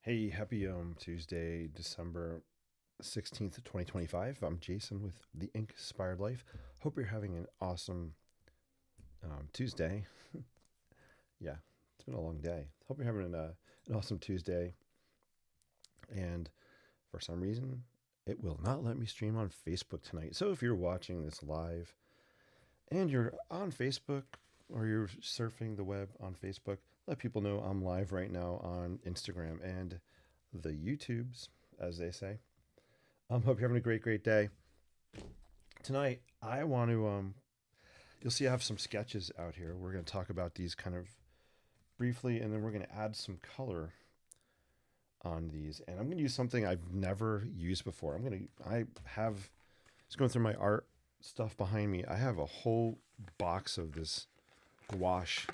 Hey, happy Tuesday, December 16th, 2025. I'm Jason with The Inspired Life. Hope you're having an awesome Tuesday. Yeah, it's been a long day. Hope you're having an awesome Tuesday. And for some reason, it will not let me stream on Facebook tonight. So if you're watching this live and you're on Facebook or you're surfing the web on Facebook, let people know I'm live right now on Instagram and the YouTubes, as they say. Hope you're having a great day. Tonight, I want to, you'll see I have some sketches out here. We're going to talk about these kind of briefly, and then we're going to add some color on these. And I'm going to use something I've never used before. I have, just going through my art stuff behind me, I have a whole box of this gouache.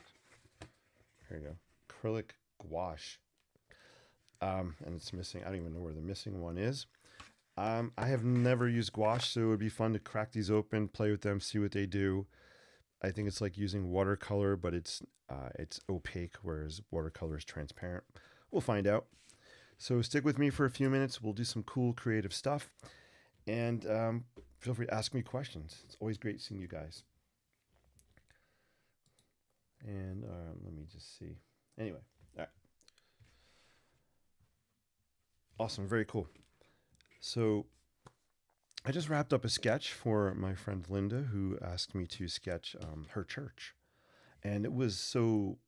Here you go. Acrylic gouache. And it's missing, I don't even know where the missing one is. I have never used gouache, so it would be fun to crack these open, play with them, see what they do. I think it's like using watercolor, but it's opaque, whereas watercolor is transparent. We'll find out. So stick with me for a few minutes. We'll do some cool, creative stuff, and feel free to ask me questions. It's always great seeing you guys. And let me just see. Anyway, all right, awesome, very cool. So I just wrapped up a sketch for my friend Linda, who asked me to sketch her church, and it was so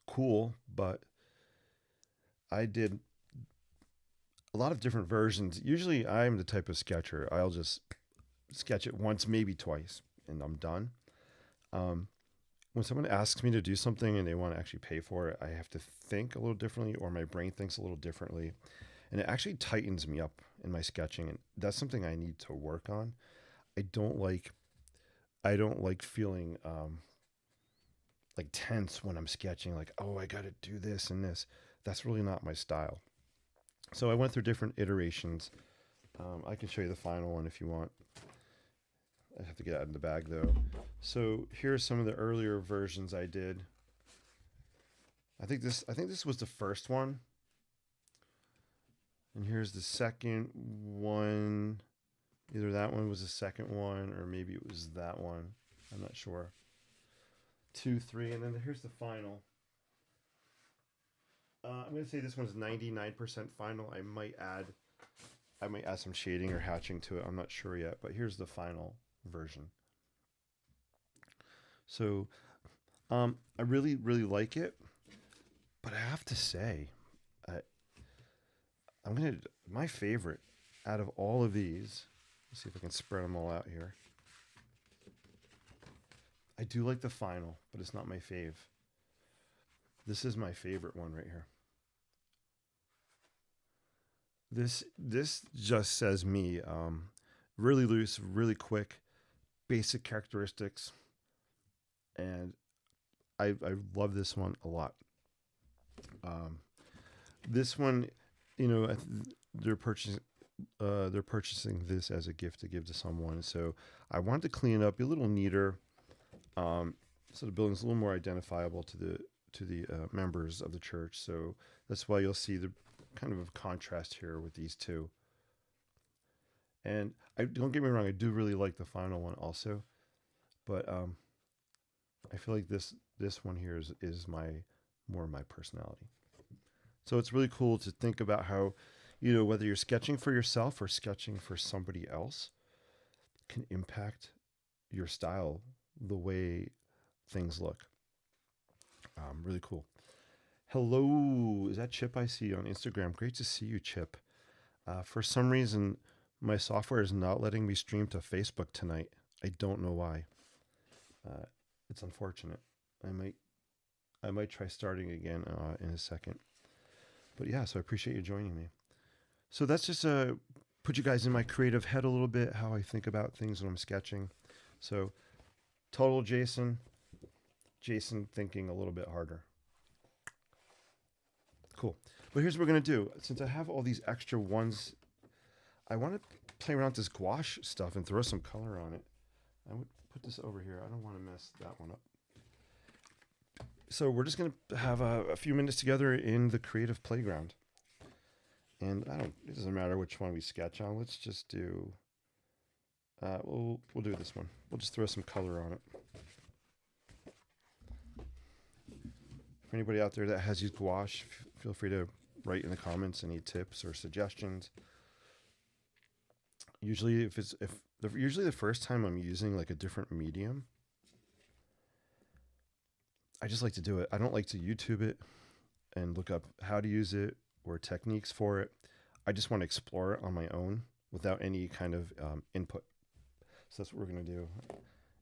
cool. But I did a lot of different versions. Usually, I'm the type of sketcher. I'll just sketch it once, maybe twice, and I'm done. Um, when someone asks me to do something and they want to actually pay for it, I have to think a little differently, or my brain thinks a little differently, and it actually tightens me up in my sketching, and that's something I need to work on. I don't like I don't like feeling like tense when I'm sketching. Like, oh, I got to do this and this. That's really not my style. So I went through different iterations. I can show you the final one if you want. I have to get out in the bag though. So here's some of the earlier versions I did. I think this was the first one, and here's the second one. Either that one was the second one, or maybe it was that one. I'm not sure. Two, three, and then here's the final. I'm gonna say this one's 99% final. I might add some shading or hatching to it. I'm not sure yet, but here's the final version. So I really like it, but I have to say, I, I'm gonna my favorite out of all of these. Let's see if I can spread them all out here. I do like the final, but it's not my fave. This is my favorite one right here. This just says me. Really loose, really quick, basic characteristics, and I love this one a lot. Um, this one, you know, they're purchasing this as a gift to give to someone. So I wanted to clean it up, be a little neater, um, so the building's a little more identifiable to the members of the church. So that's why you'll see the kind of a contrast here with these two. And I don't get me wrong, I do really like the final one also, but I feel like this one here is my more my personality. So it's really cool to think about how, whether you're sketching for yourself or sketching for somebody else can impact your style, the way things look. Really cool. Hello, is that Chip I see on Instagram? Great to see you, Chip. For some reason, my software is not letting me stream to Facebook tonight. I don't know why. Uh, it's unfortunate. I might I might try starting again in a second. But yeah, so I appreciate you joining me. So that's just put you guys in my creative head a little bit, how I think about things when I'm sketching. So total Jason thinking a little bit harder. Cool. But here's what we're gonna do. Since I have all these extra ones, I want to play around with this gouache stuff and throw some color on it. I would put this over here. I don't want to mess that one up. So we're just gonna have a few minutes together in the creative playground. And it doesn't matter which one we sketch on. Let's just do, we'll do this one. We'll just throw some color on it. For anybody out there that has used gouache, feel free to write in the comments any tips or suggestions. Usually usually the first time I'm using like a different medium, I just like to do it. I don't like to YouTube it and look up how to use it or techniques for it. I just want to explore it on my own without any kind of input. So that's what we're going to do.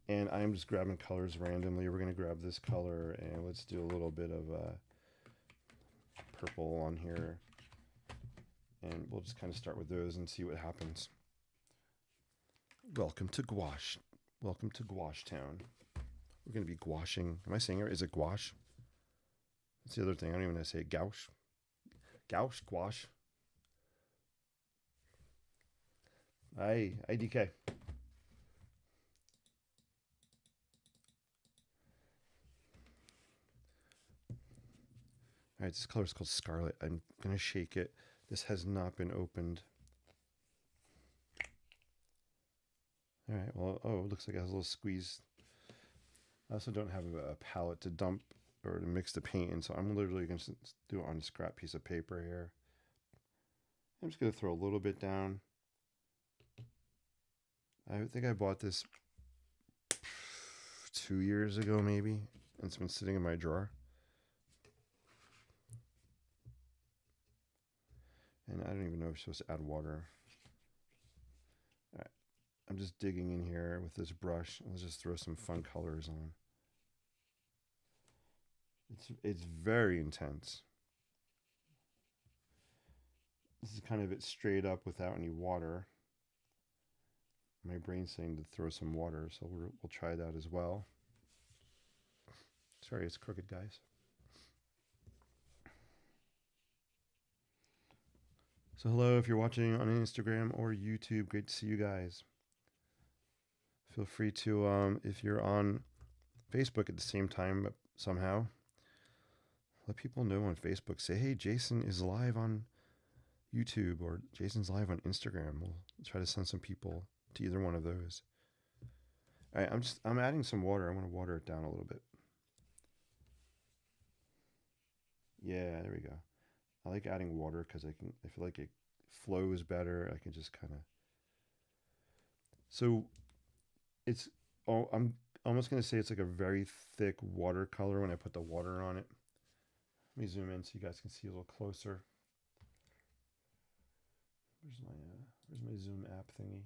And I'm just grabbing colors randomly. We're going to grab this color and let's do a little bit of purple on here. And we'll just kind of start with those and see what happens. Welcome to gouache. Welcome to Gouache Town. We're going to be gouaching. Am I saying it? Is it gouache? That's the other thing. I don't even know how to say it. Gouache. Gouache? Gouache. Hi, DK. All right, this color is called Scarlet. I'm going to shake it. This has not been opened. All right, well, oh, it looks like it has a little squeeze. I also don't have a palette to dump or to mix the paint in, so I'm literally going to do it on a scrap piece of paper here. I'm just going to throw a little bit down. I think I bought this 2 years ago, maybe, and it's been sitting in my drawer. And I don't even know if you're supposed to add water. All right. I'm just digging in here with this brush. Let's just throw some fun colors on. It's very intense. This is kind of it straight up without any water. My brain's saying to throw some water, so we'll try that as well. Sorry, it's crooked, guys. So hello, if you're watching on Instagram or YouTube, great to see you guys. Feel free to, if you're on Facebook at the same time somehow, let people know on Facebook. Say, hey, Jason is live on YouTube or Jason's live on Instagram. We'll try to send some people to either one of those. All right, I'm adding some water. I want to water it down a little bit. Yeah, there we go. I like adding water because I feel like it flows better. I can just kind of. So it's, I'm almost going to say it's like a very thick watercolor when I put the water on it. Let me zoom in so you guys can see a little closer. Where's my Zoom app thingy?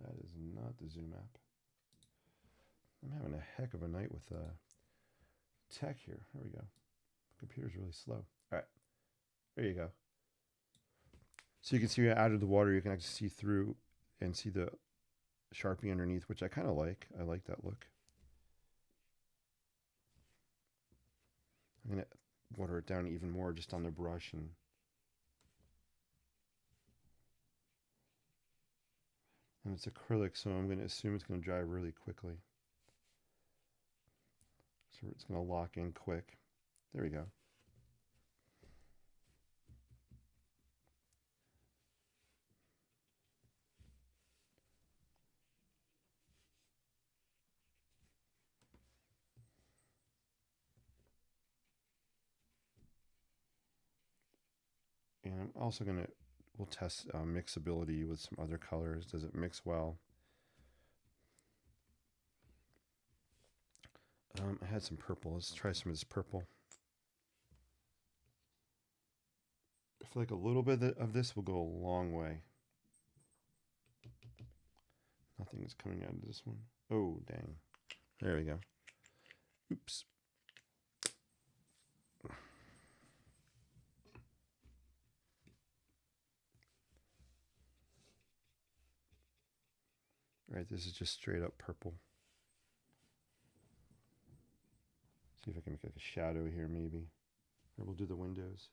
That is not the Zoom app. I'm having a heck of a night with tech here. There we go. The computer's really slow. All right, there you go. So you can see out of the water, you can actually see through and see the Sharpie underneath, which I kind of like. I like that look. I'm going to water it down even more just on the brush. And it's acrylic, so I'm going to assume it's going to dry really quickly. So it's going to lock in quick. There we go. And I'm also going to, we'll test mixability with some other colors. Does it mix well? I had some purple. Let's try some of this purple. I feel like a little bit of this will go a long way. Nothing is coming out of this one. Oh, dang. There we go. Oops. All right, this is just straight up purple. See if I can make like a shadow here maybe. Or we'll do the windows.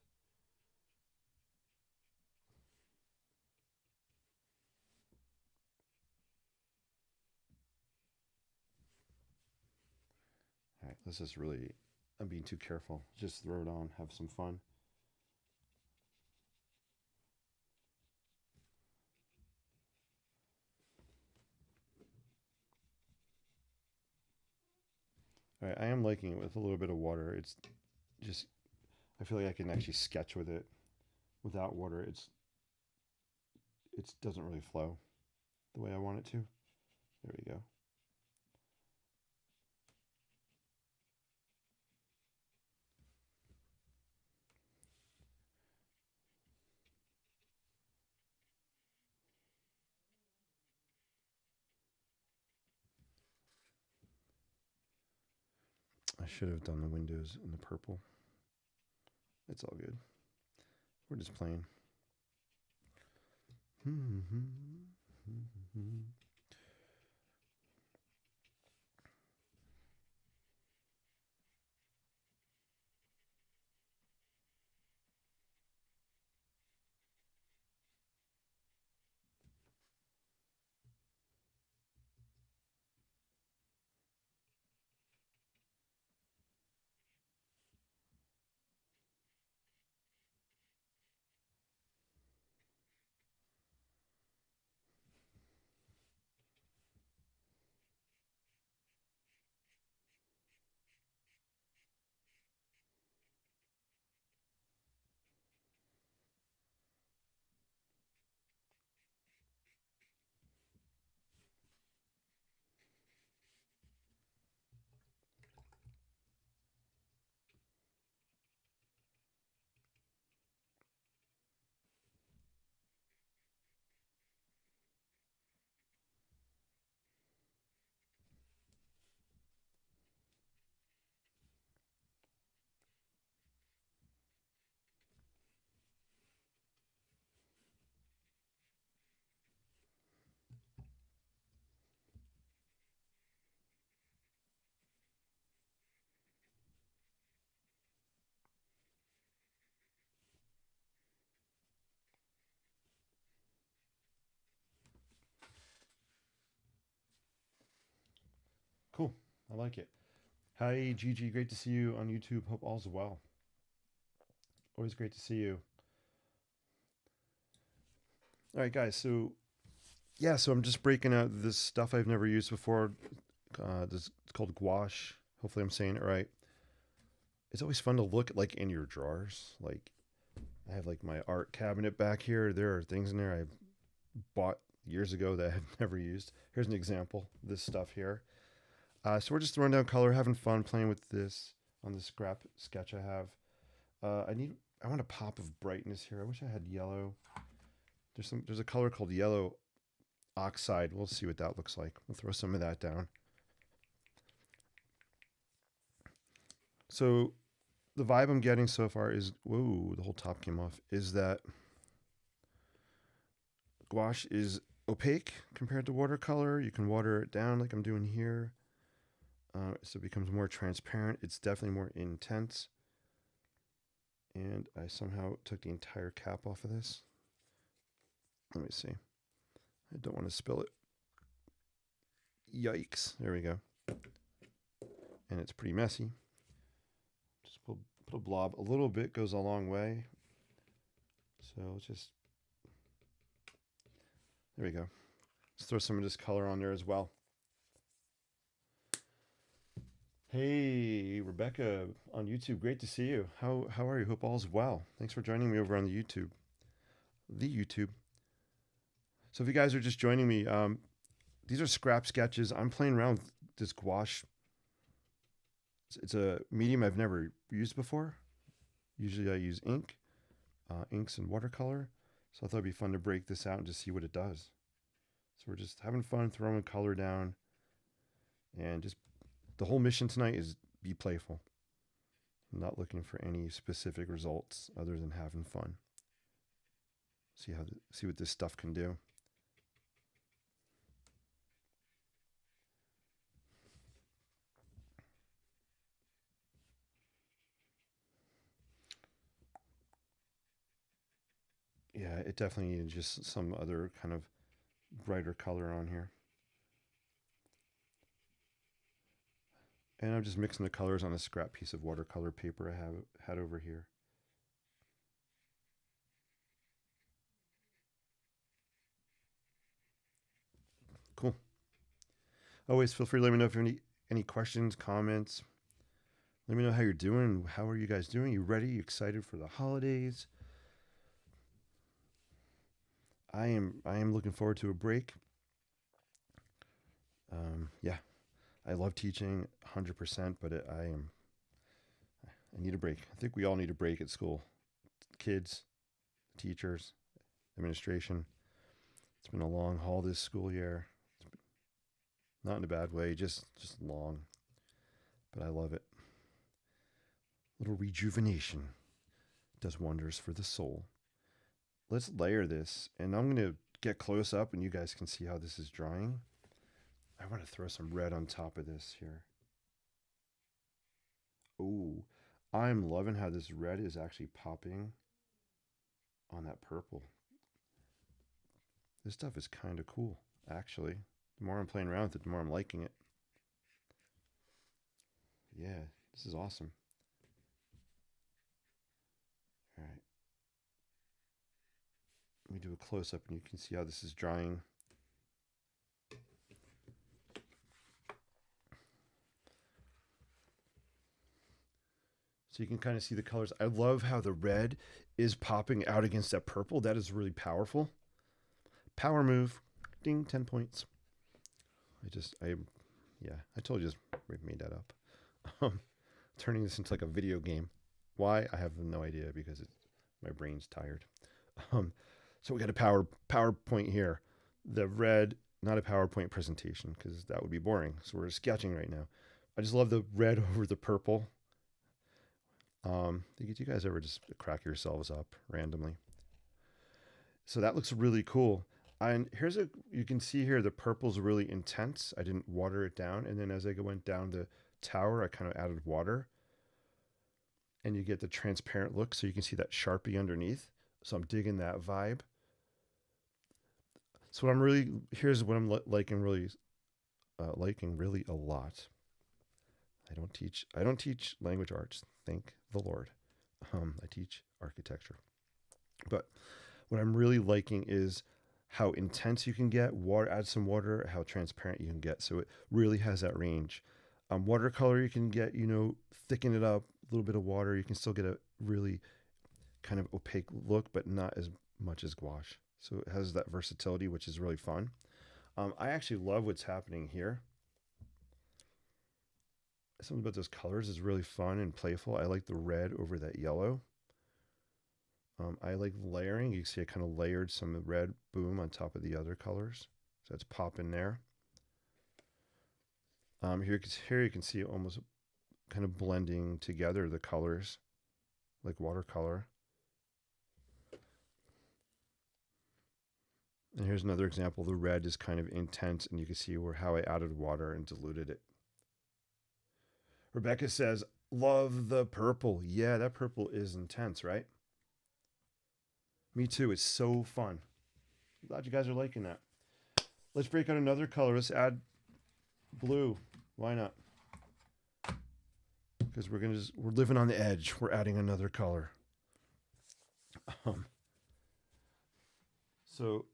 All right, this is really, I'm being too careful. Just throw it on, have some fun. Right, I am liking it with a little bit of water. It's just, I feel like I can actually sketch with it without water. It doesn't really flow the way I want it to. There we go. I should have done the windows in the purple. It's all good. We're just playing. Cool. I like it. Hi, Gigi. Great to see you on YouTube. Hope all's well. Always great to see you. All right, guys. So, yeah, so I'm just breaking out this stuff I've never used before. This it's called gouache. Hopefully, I'm saying it right. It's always fun to look like in your drawers. Like, I have like my art cabinet back here. There are things in there I bought years ago that I've never used. Here's an example. This stuff here. So we're just throwing down color, having fun playing with this on the scrap sketch I have. I want a pop of brightness here. I wish I had yellow. There's a color called yellow oxide. We'll see what that looks like. We'll throw some of that down. So the vibe I'm getting so far is, whoa, the whole top came off, is that gouache is opaque compared to watercolor. You can water it down like I'm doing here. So it becomes more transparent. It's definitely more intense. And I somehow took the entire cap off of this. Let me see. I don't want to spill it. Yikes. There we go. And it's pretty messy. Just put a blob. A little bit goes a long way. So just, there we go. Let's throw some of this color on there as well. Hey, Rebecca on YouTube. Great to see you. How are you? Hope all's well. Thanks for joining me over on the YouTube. So if you guys are just joining me, these are scrap sketches. I'm playing around with this gouache. It's a medium I've never used before. Usually I use inks and watercolor. So I thought it'd be fun to break this out and just see what it does. So we're just having fun throwing color down, and just the whole mission tonight is be playful. I'm not looking for any specific results other than having fun. See what this stuff can do. Yeah, it definitely needs just some other kind of brighter color on here. And I'm just mixing the colors on a scrap piece of watercolor paper I had over here. Cool. Always feel free to let me know if you have any questions, comments. Let me know how you're doing. How are you guys doing? You ready? You excited for the holidays? I am looking forward to a break. Yeah, I love teaching 100%, but I need a break. I think we all need a break at school. Kids, teachers, administration. It's been a long haul this school year. Not in a bad way, just long, but I love it. Little rejuvenation does wonders for the soul. Let's layer this, and I'm going to get close up and you guys can see how this is drying. I want to throw some red on top of this here. Ooh, I'm loving how this red is actually popping on that purple. This stuff is kind of cool, actually. The more I'm playing around with it, the more I'm liking it. Yeah, this is awesome. All right, let me do a close up and you can see how this is drying. So you can kind of see the colors. I love how the red is popping out against that purple. That is really powerful. Power move. Ding, 10 points. Yeah, I told you we made that up. Turning this into like a video game. Why? I have no idea because my brain's tired. So we got a PowerPoint here. The red, not a PowerPoint presentation because that would be boring. So we're sketching right now. I just love the red over the purple. Did you guys ever just crack yourselves up randomly? So that looks really cool. And you can see here the purple's really intense. I didn't water it down. And then as I went down the tower, I kind of added water. And you get the transparent look. So you can see that Sharpie underneath. So I'm digging that vibe. So here's what I'm liking really a lot. I don't teach language arts. Thank the Lord. I teach architecture. But what I'm really liking is how intense you can get. Add some water, how transparent you can get. So it really has that range. Watercolor, you can get, thicken it up, a little bit of water. You can still get a really kind of opaque look, but not as much as gouache. So it has that versatility, which is really fun. I actually love what's happening here. Something about those colors is really fun and playful. I like the red over that yellow. I like layering. You can see I kind of layered some red boom on top of the other colors. So that's popping there. Here you can see almost kind of blending together the colors like watercolor. And here's another example. The red is kind of intense and you can see how I added water and diluted it. Rebecca says, love the purple. Yeah, that purple is intense, right? Me too. It's so fun. I'm glad you guys are liking that. Let's break out another color. Let's add blue. Why not? Because we're living on the edge. We're adding another color. So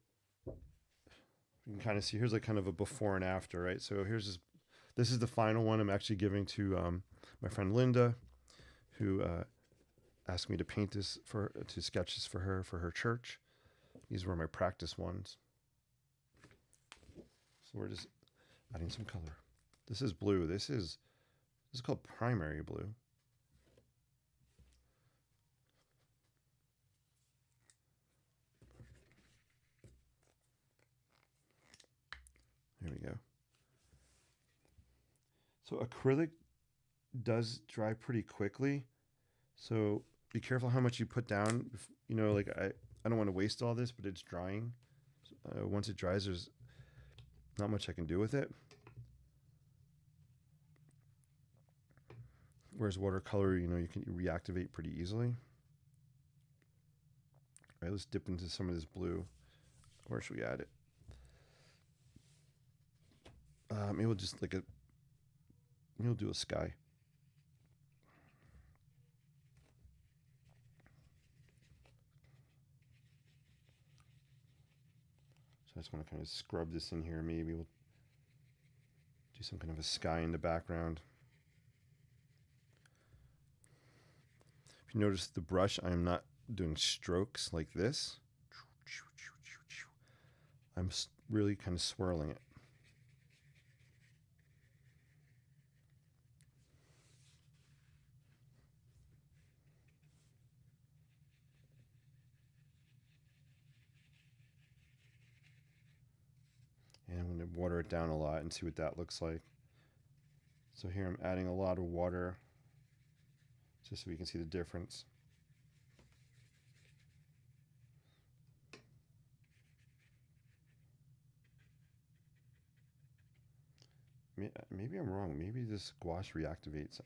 you can kind of see here's like kind of a before and after, right? So this is the final one I'm actually giving to my friend Linda, who asked me to paint this to sketch this for her church. These were my practice ones. So we're just adding some color. This is blue. This is called primary blue. There we go. So acrylic does dry pretty quickly. So be careful how much you put down. Like I don't want to waste all this, but it's drying. Once it dries, there's not much I can do with it. Whereas watercolor, you can reactivate pretty easily. All right, let's dip into some of this blue. Where should we add it? Maybe we'll just maybe we'll do a sky. So I just want to kind of scrub this in here. Maybe we'll do some kind of a sky in the background. If you notice the brush, I'm not doing strokes like this. I'm really kind of swirling it. And I'm going to water it down a lot and see what that looks like. So here I'm adding a lot of water just so we can see the difference. Maybe I'm wrong. Maybe this gouache reactivates.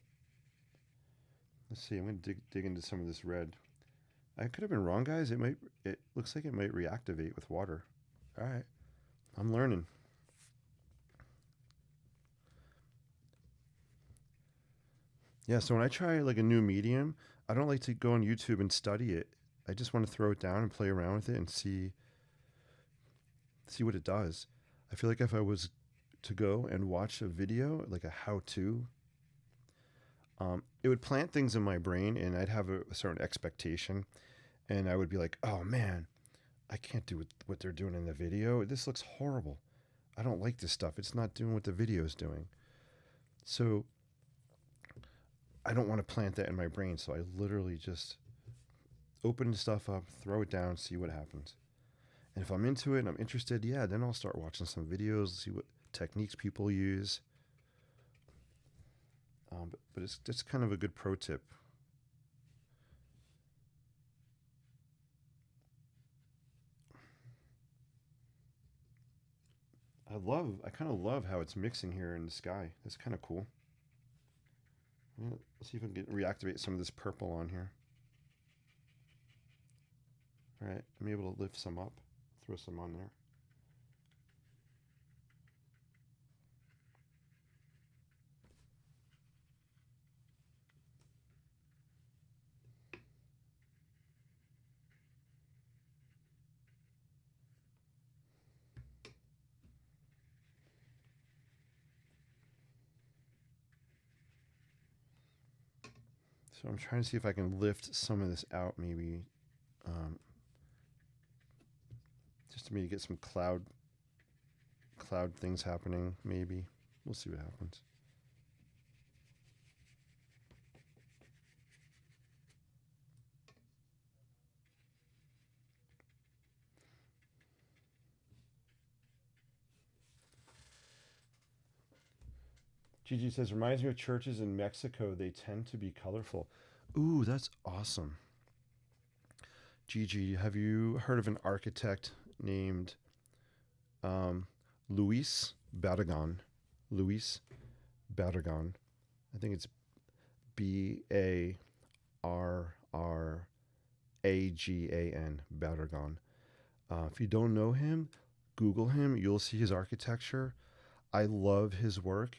Let's see. I'm going to dig into some of this red. I could have been wrong, guys. It looks like it might reactivate with water. All right. I'm learning. Yeah, so when I try like a new medium, I don't like to go on YouTube and study it. I just want to throw it down and play around with it and see what it does. I feel like if I was to go and watch a video, like a how-to, it would plant things in my brain and I'd have a certain expectation and I would be like, oh man, I can't do what they're doing in the video. This looks horrible. I don't like this stuff. It's not doing what the video is doing. So I don't want to plant that in my brain. So I literally just open the stuff up, throw it down, see what happens. And if I'm into it and I'm interested, yeah, then I'll start watching some videos, see what techniques people use. But it's just kind of a good pro tip. I kind of love how it's mixing here in the sky. That's kind of cool. Let's see if I can reactivate some of this purple on here. All right, I'm able to lift some up, throw some on there. So I'm trying to see if I can lift some of this out, maybe, just to maybe get some cloud things happening. Maybe we'll see what happens. Gigi says, reminds me of churches in Mexico. They tend to be colorful. Ooh, that's awesome. Gigi, have you heard of an architect named Luis Barragan? Luis Barragan. I think it's Barragan. Barragan. If you don't know him, Google him. You'll see his architecture. I love his work.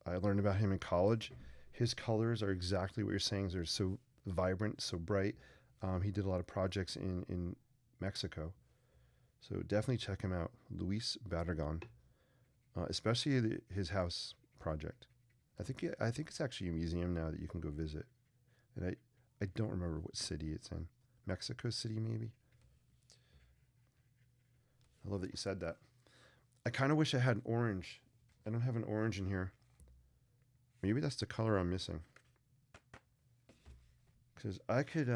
I learned about him in college. His colors are exactly what you're saying. They're so vibrant, so bright. He did a lot of projects in Mexico. So definitely check him out, Luis Barragan, especially his house project. I think it's actually a museum now that you can go visit. And I don't remember what city it's in. Mexico City, maybe. I love that you said that. I kind of wish I had an orange. I don't have an orange in here. Maybe that's the color I'm missing. Because I could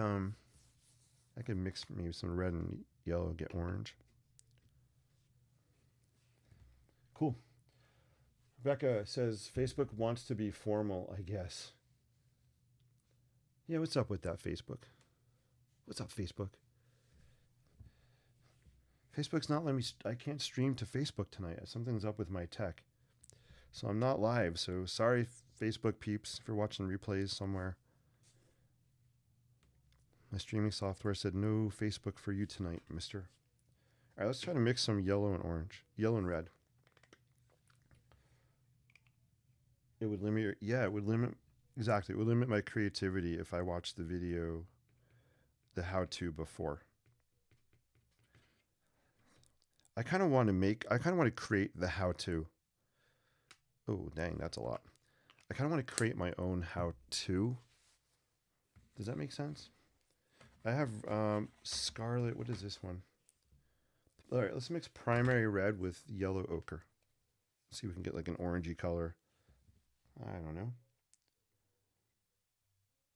mix maybe some red and yellow, get orange. Cool. Rebecca says Facebook wants to be formal, I guess. Yeah, what's up with that, Facebook? What's up, Facebook? Facebook's not letting me. I can't stream to Facebook tonight. Something's up with my tech. So I'm not live. So sorry, Facebook peeps, if you're watching replays somewhere. My streaming software said no Facebook for you tonight, mister. All right, let's try to mix some yellow and orange. Yellow and red. It would limit it would limit, exactly, it would limit my creativity if I watched the video, the how-to before. I kind of want to create the how-to. Oh, dang, that's a lot. I kind of want to create my own how-to Does that make sense? I have scarlet. What is this one? All right, let's mix primary red with yellow ochre. See if we can get like an orangey color. I don't know.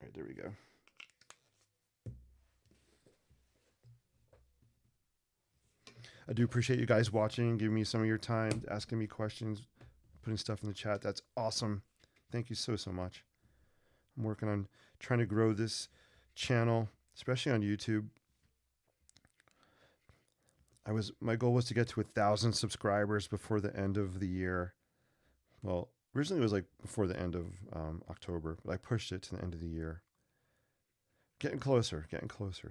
All right, there we go. I do appreciate you guys watching, giving me some of your time, asking me questions, putting stuff in the chat. That's awesome. Thank you so much. I'm working on trying to grow this channel, especially on YouTube. My goal was to get to 1,000 subscribers before the end of the year. Well, originally it was like before the end of October, but I pushed it to the end of the year. Getting closer,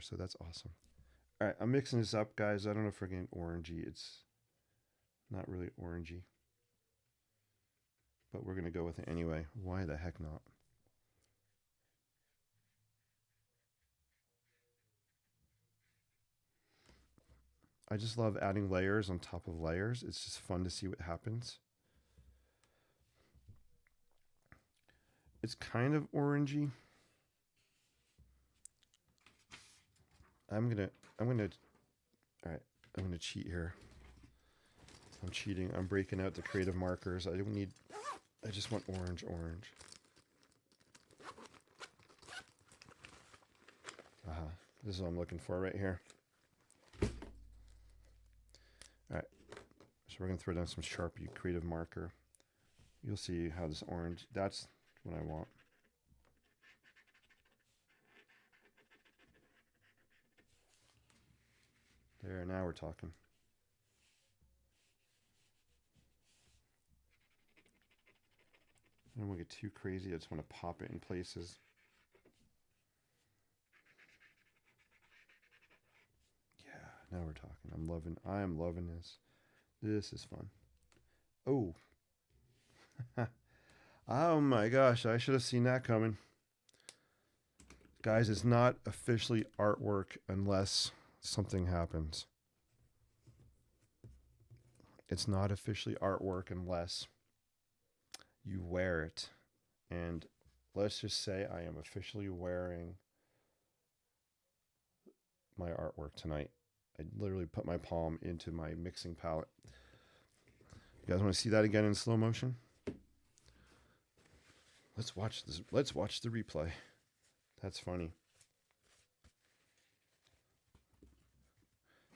so that's awesome. All right, I'm mixing this up, guys. I don't know if we're getting orangey. It's not really orangey, but we're going to go with it anyway. Why the heck not? I just love adding layers on top of layers. It's just fun to see what happens. It's kind of orangey. I'm gonna cheat here. I'm cheating. I'm breaking out the creative markers. I just want orange. This is what I'm looking for right here. All right, so we're gonna throw down some Sharpie creative marker. You'll see how this orange, that's what I want. There, now we're talking. I don't want to get too crazy. I just want to pop it in places. Yeah, now we're talking. I am loving this. This is fun. Oh. Oh my gosh, I should have seen that coming. Guys, it's not officially artwork unless something happens. It's not officially artwork unless you wear it. And let's just say I am officially wearing my artwork tonight. I literally put my palm into my mixing palette. You guys want to see that again in slow motion? Let's watch this. Let's watch the replay. That's funny.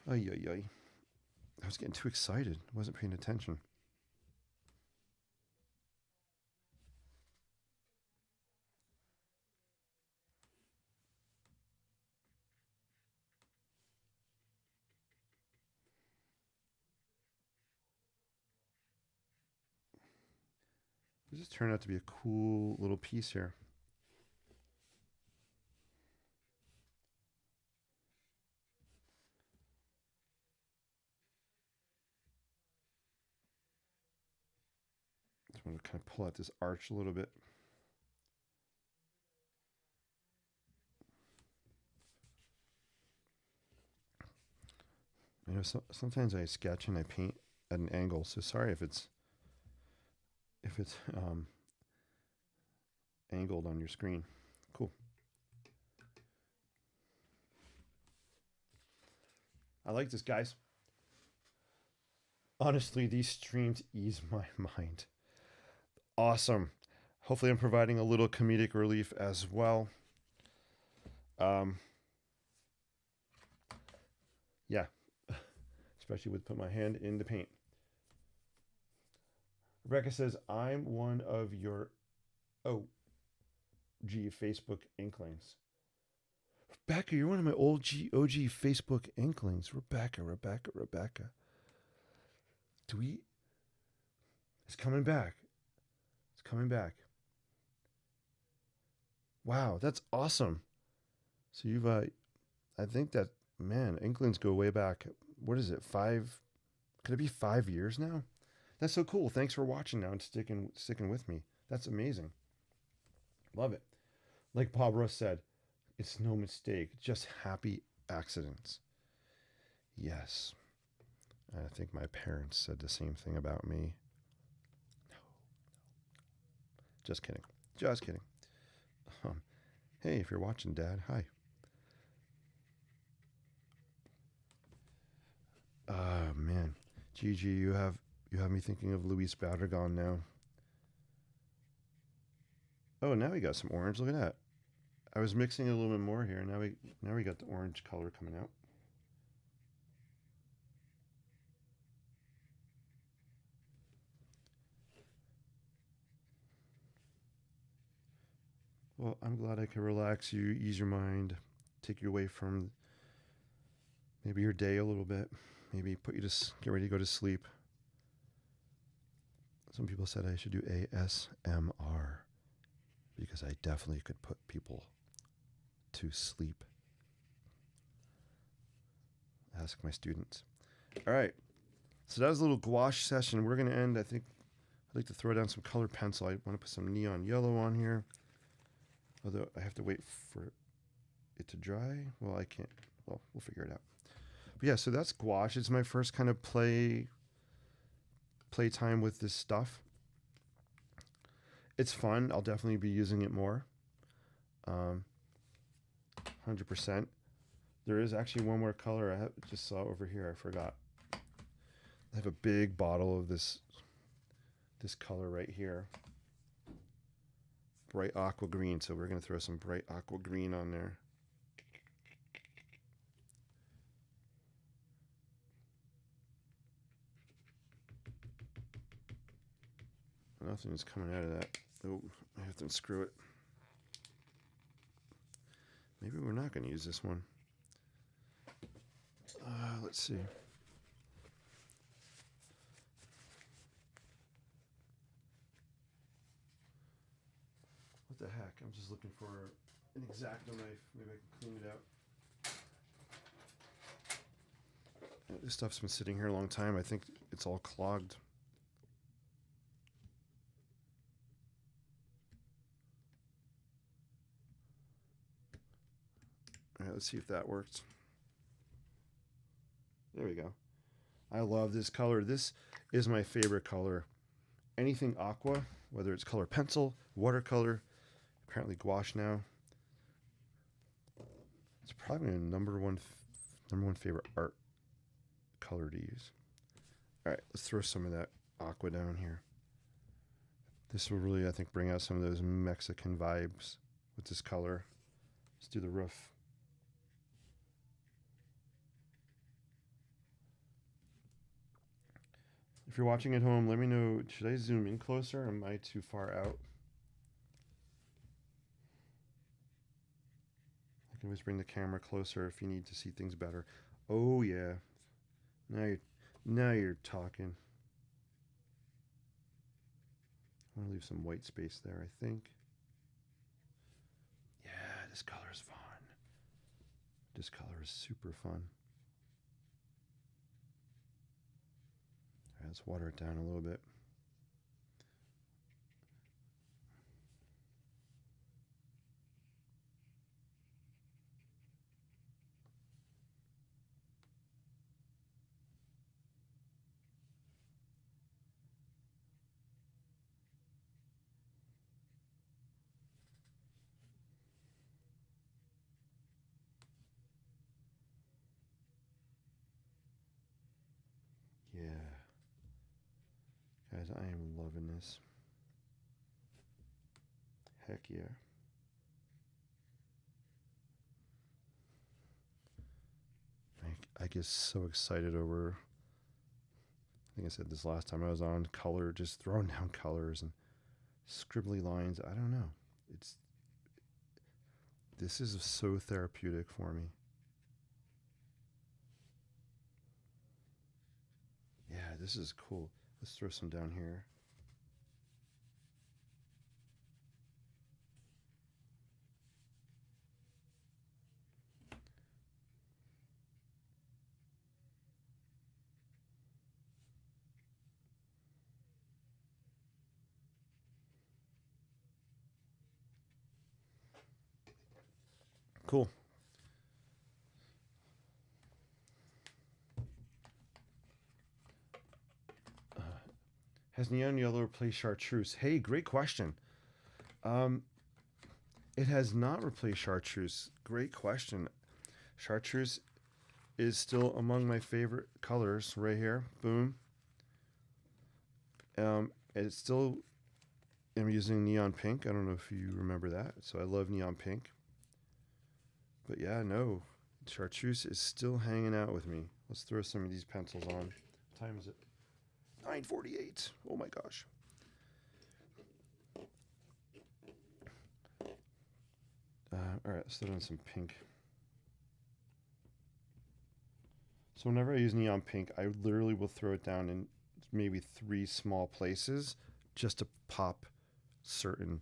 Ay. I was getting too excited. I wasn't paying attention. This just turned out to be a cool little piece here. Just want to kind of pull out this arch a little bit. You know, sometimes I sketch and I paint at an angle, so sorry if it's angled on your screen. Cool. I like this, guys. Honestly, these streams ease my mind. Awesome. Hopefully I'm providing a little comedic relief as well. Yeah. Especially with put my hand in the paint. Rebecca says, I'm one of your OG Facebook inklings. Rebecca, you're one of my OG Facebook inklings. Rebecca. It's coming back. It's coming back. Wow, that's awesome. So you've, I think that, man, inklings go way back. What is it, 5? Could it be 5 years now? That's so cool. Thanks for watching now and sticking with me. That's amazing. Love it. Like Bob Ross said, it's no mistake, just happy accidents. Yes. I think my parents said the same thing about me. No. Just kidding. Hey, if you're watching, Dad, hi. Man, Gigi, you have me thinking of Luis Barragan now. Oh, now we got some orange. Look at that. I was mixing a little bit more here. Now we got the orange color coming out. Well, I'm glad I could relax you, ease your mind, take you away from maybe your day a little bit, maybe put you to get ready to go to sleep. Some people said I should do ASMR because I definitely could put people to sleep. Ask my students. All right. So that was a little gouache session. We're going to end. I'd like to throw down some colored pencil. I want to put some neon yellow on here. Although I have to wait for it to dry. Well, I can't. Well, we'll figure it out. But yeah, so that's gouache. It's my first kind of playtime with this stuff. It's fun. I'll definitely be using it more. 100%. There is actually one more color I just saw over here. I forgot. I have a big bottle of this color right here. Bright aqua green. So we're going to throw some bright aqua green on there. Nothing's coming out of that. Oh, I have to unscrew it. Maybe we're not going to use this one. Let's see. What the heck? I'm just looking for an X-Acto knife. Maybe I can clean it out. This stuff's been sitting here a long time. I think it's all clogged. All right, let's see if that works. There we go. I love this color. This is my favorite color. Anything aqua, whether it's color pencil, watercolor, apparently gouache now. It's probably my number one favorite art color to use. All right, let's throw some of that aqua down here. This will really, I think, bring out some of those Mexican vibes with this color. Let's do the roof. If you're watching at home, let me know, should I zoom in closer or am I too far out? I can always bring the camera closer if you need to see things better. Oh yeah. Now you're talking. I want to leave some white space there, I think. Yeah, this color is fun. This color is super fun. All right, let's water it down a little bit. Yeah. Guys, I am loving this. Heck yeah. I get so excited over, I think I said this last time I was on, color, just throwing down colors and scribbly lines. I don't know. This is so therapeutic for me. Yeah, this is cool. Let's throw some down here. Cool. Has Neon Yellow replaced Chartreuse? Hey, great question. Um, It has not replaced chartreuse. Great question. Chartreuse is still among my favorite colors right here. Boom. It's still, I'm using neon pink. I don't know if you remember that. So I love neon pink. But yeah, no. Chartreuse is still hanging out with me. Let's throw some of these pencils on. What time is it? 9:48. Oh my gosh. All right, let's throw in some pink. So whenever I use neon pink, I literally will throw it down in maybe 3 small places just to certain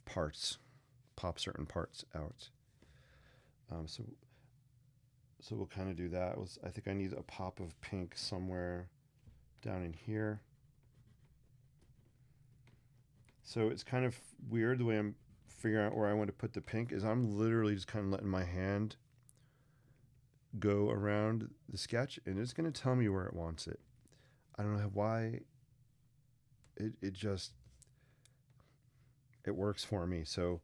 parts, pop certain parts out. So we'll kind of do that. I think I need a pop of pink somewhere down in here. So it's kind of weird the way I'm figuring out where I want to put the pink is I'm literally just kind of letting my hand go around the sketch and it's going to tell me where it wants it. I don't know why it just it works for me. So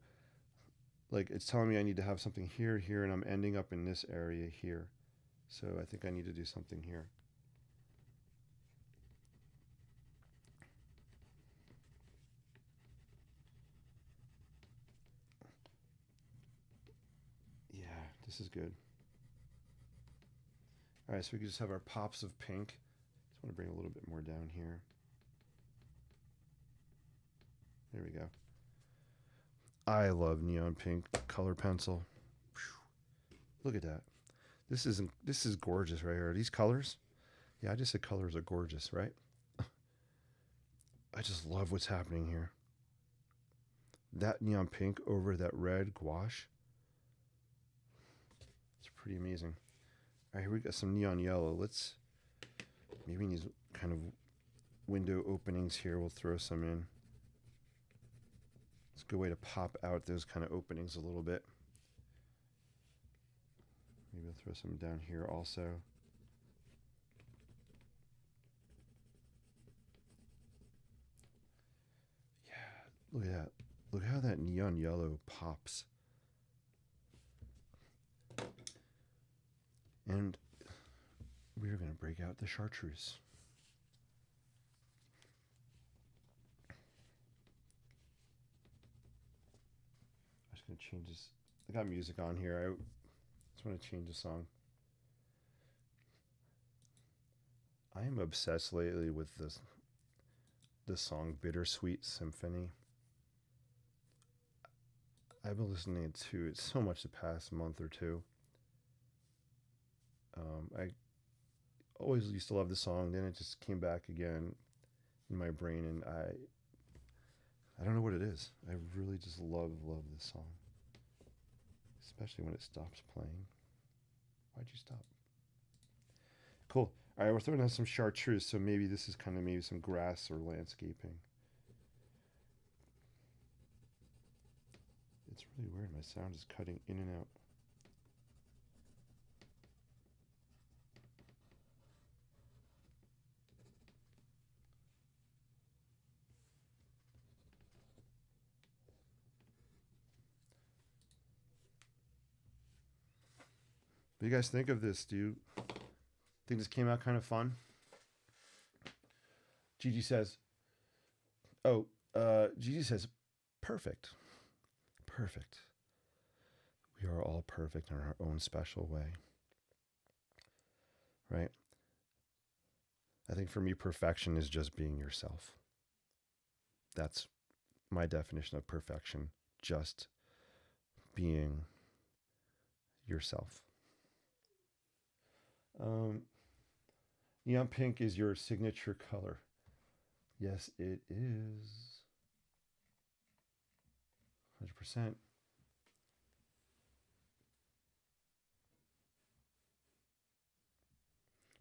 like it's telling me I need to have something here, here, and I'm ending up in this area here. So I think I need to do something here. Yeah, this is good. All right, so we can just have our pops of pink. Just want to bring a little bit more down here. There we go. I love neon pink color pencil. Whew. Look at that. This is gorgeous right here. These colors. Yeah, I just said colors are gorgeous, right? I just love what's happening here. That neon pink over that red gouache. It's pretty amazing. All right, here we got some neon yellow. Let's maybe in these kind of window openings here, we'll throw some in. It's a good way to pop out those kind of openings a little bit. Maybe I'll throw some down here also. Yeah, look at that. Look how that neon yellow pops. And we're going to break out the chartreuse. I'm just going to change this. I got music on here. I just want to change the song. I am obsessed lately with this song Bittersweet Symphony. I've been listening to it so much the past month or two. I always used to love the song, then it just came back again in my brain, and I don't know what it is. I really just love this song, especially when it stops playing. Why'd you stop? Cool. All right, we're throwing out some chartreuse, so maybe this is kind of maybe some grass or landscaping. It's really weird. My sound is cutting in and out. What do you guys think of this? Do you think this came out kind of fun? Gigi says, oh, Gigi says, perfect. Perfect. We are all perfect in our own special way. Right? I think for me, perfection is just being yourself. That's my definition of perfection. Just being yourself. Neon pink is your signature color. Yes, it is. 100%.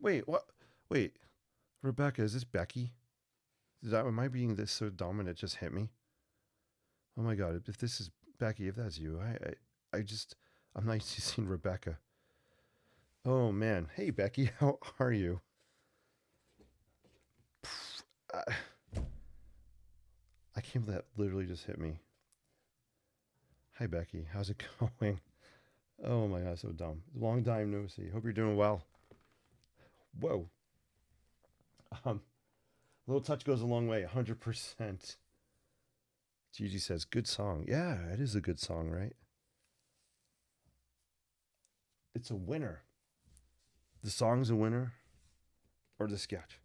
Wait, what? Wait, Rebecca, is this Becky? Am I being this so dumb and it just hit me? Oh my god! If this is Becky, if that's you, I'm not used to seeing Rebecca. Oh man, hey Becky, how are you? I can't believe that literally just hit me. Hi, Becky. How's it going? Oh my God, so dumb. Long time no see. Hope you're doing well. Whoa. Um, Little touch goes a long way. 100%. Gigi says, good song. Yeah, it is a good song, right? It's a winner. The song's a winner, or the sketch,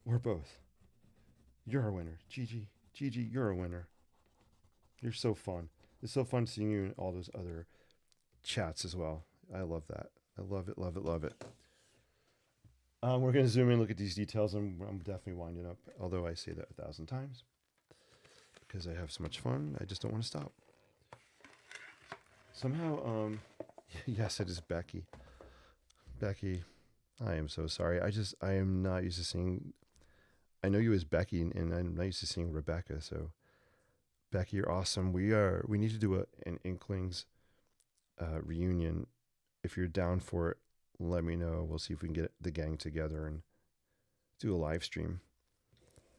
or both. You're a winner. Gigi, Gigi, you're a winner. You're so fun. It's so fun seeing you in all those other chats as well. I love that. I love it, love it, love it. We're going to zoom in, look at these details, and I'm definitely winding up, although I say that 1,000 times because I have so much fun. I just don't want to stop. Somehow, yes, it is Becky. Becky, I am so sorry. I am not used to seeing, I know you as Becky, and I'm not used to seeing Rebecca. So, Becky, you're awesome. We need to do an Inklings reunion. If you're down for it, let me know. We'll see if we can get the gang together and do a live stream.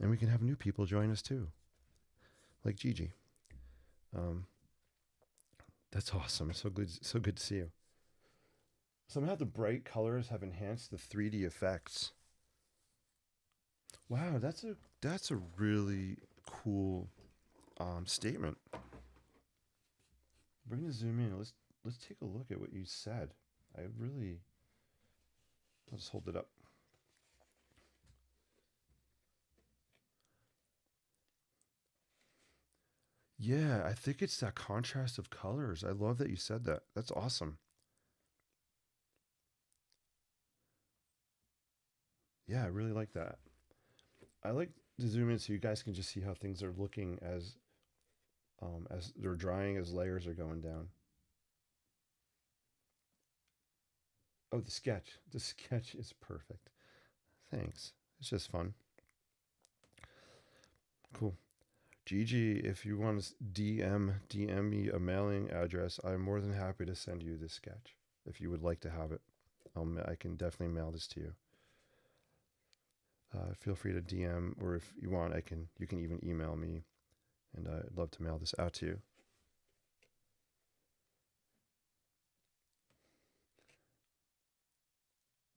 And we can have new people join us too, like Gigi. That's awesome. So good to see you. Somehow the bright colors have enhanced the 3D effects. Wow, that's a really cool statement. We're gonna zoom in. Let's take a look at what you said. I really. I'll just hold it up. Yeah, I think it's that contrast of colors. I love that you said that. That's awesome. Yeah, I really like that. I like to zoom in so you guys can just see how things are looking as they're drying, as layers are going down. Oh, the sketch. The sketch is perfect. Thanks. It's just fun. Cool. Gigi, if you want to DM me a mailing address, I'm more than happy to send you this sketch. If you would like to have it, I can definitely mail this to you. Feel free to DM, or if you want, you can even email me, and I'd love to mail this out to you.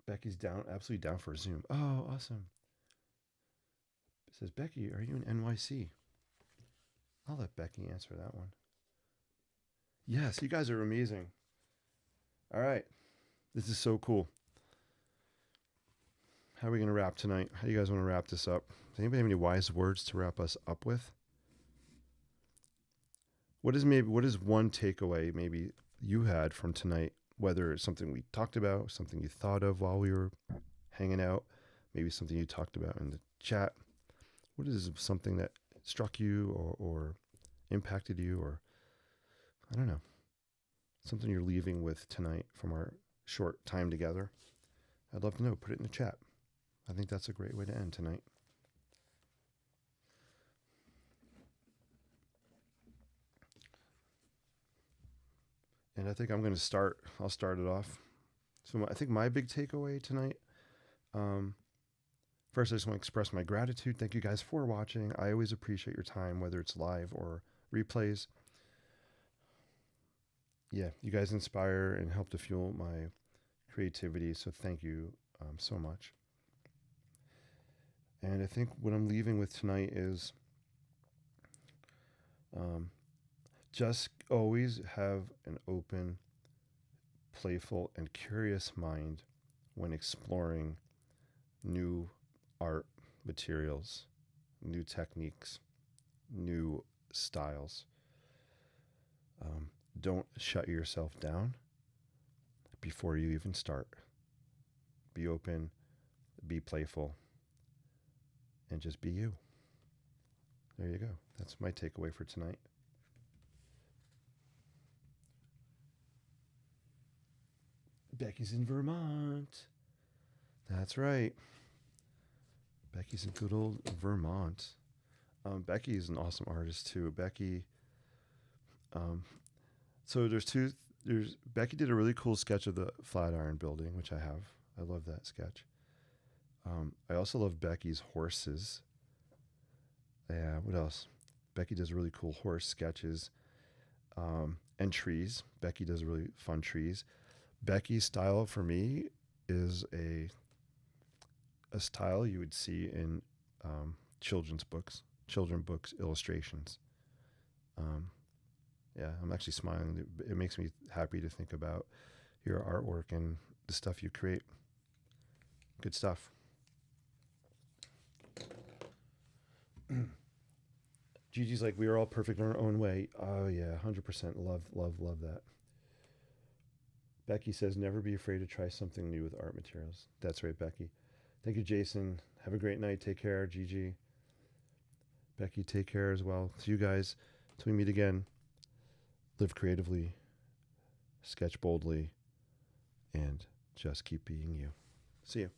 Becky's absolutely down for a Zoom. Oh, awesome. It says, Becky, are you in NYC? I'll let Becky answer that one. Yes, you guys are amazing. All right. This is so cool. How are we going to wrap tonight? How do you guys want to wrap this up? Does anybody have any wise words to wrap us up with? What is one takeaway maybe you had from tonight, whether it's something we talked about, something you thought of while we were hanging out, maybe something you talked about in the chat? What is something that struck you or impacted you, or I don't know, something you're leaving with tonight from our short time together? I'd love to know. Put it in the chat. I think that's a great way to end tonight. And I think I'll start it off. So I think my big takeaway tonight, first I just want to express my gratitude. Thank you guys for watching. I always appreciate your time, whether it's live or replays. Yeah, you guys inspire and help to fuel my creativity. So thank you so much. And I think what I'm leaving with tonight is just always have an open, playful, and curious mind when exploring new art materials, new techniques, new styles. Don't shut yourself down before you even start. Be open, be playful, and just be you. There you go. That's my takeaway for tonight. Becky's in Vermont. That's right. Becky's in good old Vermont. Becky is an awesome artist too. Um, so there's Becky did a really cool sketch of the Flatiron Building, which I have. I love that sketch. I also love Becky's horses. Yeah, what else? Becky does really cool horse sketches. and trees. Becky does really fun trees. Becky's style for me is a style you would see in children's books, illustrations. Um, yeah, I'm actually smiling. It makes me happy to think about your artwork and the stuff you create. Good stuff. Gigi's like, we are all perfect in our own way. Oh, yeah, 100%. Love that. Becky says, never be afraid to try something new with art materials. That's right, Becky. Thank you, Jason. Have a great night. Take care, Gigi. Becky, take care as well. See you guys till we meet again. Live creatively, sketch boldly, and just keep being you. See you.